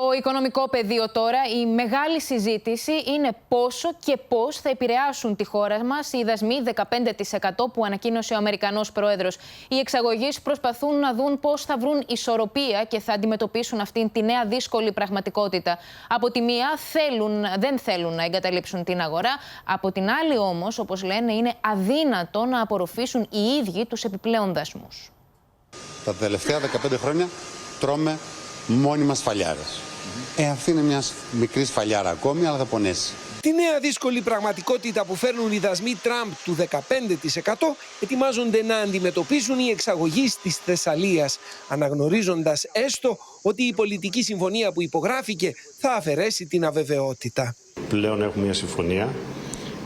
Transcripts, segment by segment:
Το οικονομικό πεδίο τώρα, η μεγάλη συζήτηση είναι πόσο και πώς θα επηρεάσουν τη χώρα μας οι δασμοί 15% που ανακοίνωσε ο Αμερικανός πρόεδρος. Οι εξαγωγείς προσπαθούν να δουν πώς θα βρουν ισορροπία και θα αντιμετωπίσουν αυτήν τη νέα δύσκολη πραγματικότητα. Από τη μία δεν θέλουν να εγκαταλείψουν την αγορά, από την άλλη όμως, όπως λένε, είναι αδύνατο να απορροφήσουν οι ίδιοι τους επιπλέον δασμούς. Τα τελευταία 15 χρόνια τρώμε μόνοι μας σφαλιάρες. Αυτή είναι μια μικρή σφαλιάρα ακόμη, αλλά θα πονέσει. Τη νέα δύσκολη πραγματικότητα που φέρνουν οι δασμοί Τραμπ του 15% ετοιμάζονται να αντιμετωπίσουν οι εξαγωγείς της Θεσσαλίας, αναγνωρίζοντας έστω ότι η πολιτική συμφωνία που υπογράφηκε θα αφαιρέσει την αβεβαιότητα. Πλέον έχουμε μια συμφωνία.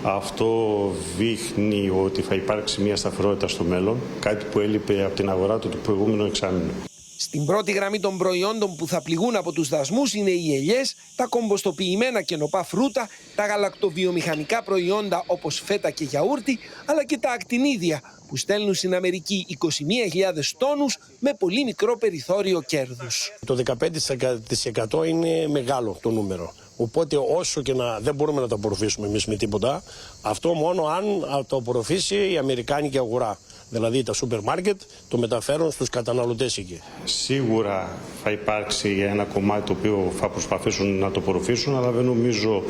Αυτό δείχνει ότι θα υπάρξει μια σταθερότητα στο μέλλον, κάτι που έλειπε από την αγορά του προηγούμενου εξάμηνου. Στην πρώτη γραμμή των προϊόντων που θα πληγούν από τους δασμούς είναι οι ελιές, τα κομποστοποιημένα και νοπά φρούτα, τα γαλακτοβιομηχανικά προϊόντα όπως φέτα και γιαούρτι, αλλά και τα ακτινίδια που στέλνουν στην Αμερική 21.000 τόνους με πολύ μικρό περιθώριο κέρδους. Το 15% είναι μεγάλο το νούμερο. Οπότε όσο και να δεν μπορούμε να το απορροφήσουμε εμείς με τίποτα, αυτό μόνο αν το απορροφήσει η αμερικάνικη αγορά. Δηλαδή τα σούπερ μάρκετ το μεταφέρουν στους καταναλωτές εκεί. Σίγουρα θα υπάρξει ένα κομμάτι το οποίο θα προσπαθήσουν να το απορροφήσουν, αλλά δεν νομίζω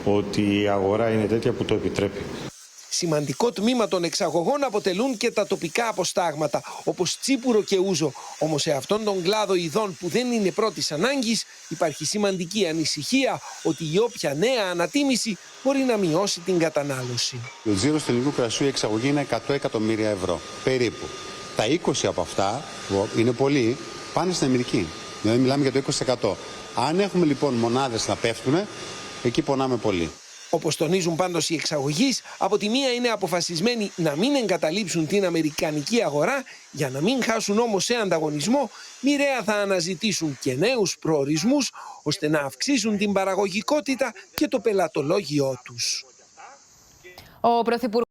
ότι η αγορά είναι τέτοια που το επιτρέπει. Σημαντικό τμήμα των εξαγωγών αποτελούν και τα τοπικά αποστάγματα, όπως τσίπουρο και ούζο. Όμως σε αυτόν τον κλάδο ειδών που δεν είναι πρώτης ανάγκης, υπάρχει σημαντική ανησυχία ότι η όποια νέα ανατίμηση μπορεί να μειώσει την κατανάλωση. Ο τζίρος του ελληνικού κρασιού, η εξαγωγή είναι 100 εκατομμύρια ευρώ, περίπου. Τα 20 από αυτά, είναι πολύ, πάνε στην Αμερική. Δηλαδή μιλάμε για το 20%. Αν έχουμε λοιπόν μονάδες να πέφτουν, εκεί πονάμε πολύ. Όπως τονίζουν πάντως οι εξαγωγείς, από τη μία είναι αποφασισμένοι να μην εγκαταλείψουν την αμερικανική αγορά, για να μην χάσουν όμως σε ανταγωνισμό, μοιραία θα αναζητήσουν και νέους προορισμούς, ώστε να αυξήσουν την παραγωγικότητα και το πελατολόγιό τους. Ο Πρωθυπουργός